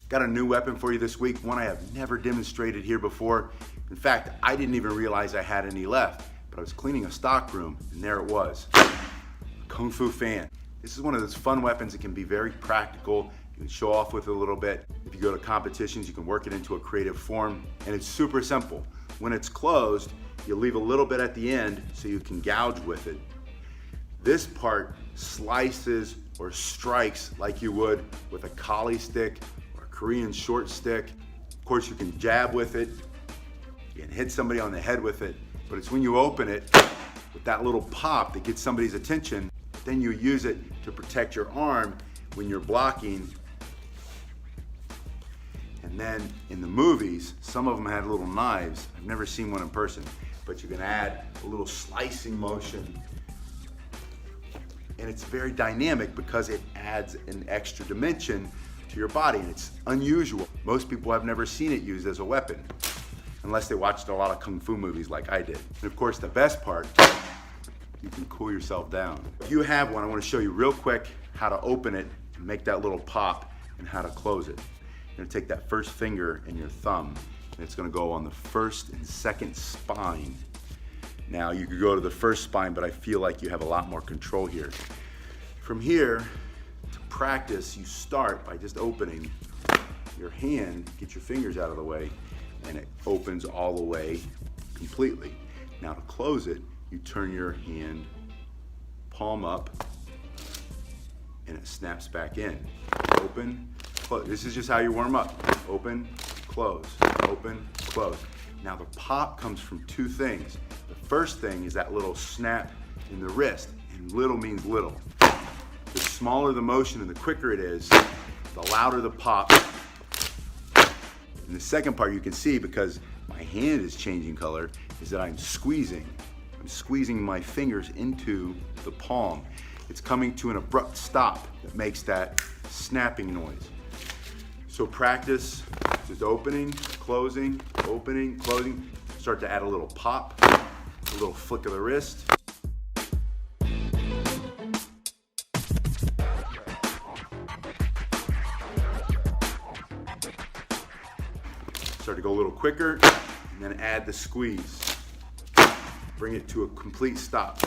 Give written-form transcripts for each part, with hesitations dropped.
Got a new weapon for you this week, one I have never demonstrated here before. In fact, I didn't even realize I had any left, but I was cleaning a stock room and there it was. A Kung Fu fan. This is one of those fun weapons that can be very practical. You can show off with it a little bit. If you go to competitions, you can work it into a creative form, and it's super simple. When it's closed, you leave a little bit at the end so you can gouge with it. This part slices or strikes like you would with a collie stick or a Korean short stick. Of course, you can jab with it. You can hit somebody on the head with it, but it's when you open it with that little pop that gets somebody's attention. Then you use it to protect your arm when you're blocking. And then in the movies, some of them had little knives. I've never seen one in person, but you can add a little slicing motion. And it's very dynamic because it adds an extra dimension to your body, and it's unusual. Most people have never seen it used as a weapon, unless they watched a lot of Kung Fu movies like I did. And of course, the best part, you can cool yourself down. If you have one, I want to show you real quick how to open it and make that little pop and how to close it. You're going to take that first finger and your thumb, and it's going to go on the first and second spine. Now you could go to the first spine, but I feel like you have a lot more control here. From here, to practice, you start by just opening your hand, get your fingers out of the way, and it opens all the way completely. Now to close it, you turn your hand palm up and it snaps back in. Open, close. This is just how you warm up. Open, close, open, close. Now the pop comes from two things. The first thing is that little snap in the wrist, and little means little. The smaller the motion and the quicker it is, the louder the pop. And the second part you can see, because my hand is changing color, is that I'm squeezing. I'm squeezing my fingers into the palm. It's coming to an abrupt stop that makes that snapping noise. So practice just opening, closing, opening, closing. Start to add a little pop, a little flick of the wrist. Start to go a little quicker, and then add the squeeze. Bring it to a complete stop.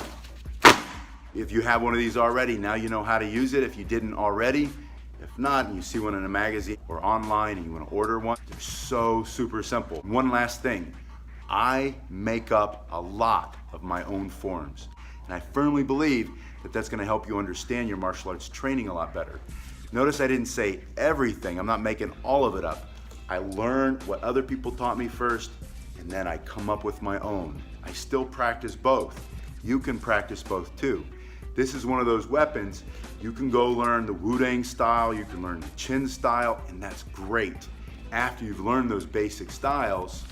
If you have one of these already, now you know how to use it. If you didn't already, if not, and you see one in a magazine or online and you want to order one, they're so super simple. One last thing, I make up a lot of my own forms, and I firmly believe that that's going to help you understand your martial arts training a lot better. Notice I didn't say everything. I'm not making all of it up. I learned what other people taught me first, and then I come up with my own. I still practice both. You can practice both too. This is one of those weapons, you can go learn the Wu-Dang style, you can learn the Chin style, and that's great. After you've learned those basic styles,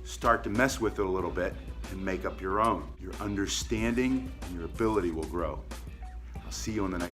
start to mess with it a little bit and make up your own. Your understanding and your ability will grow. I'll see you on the next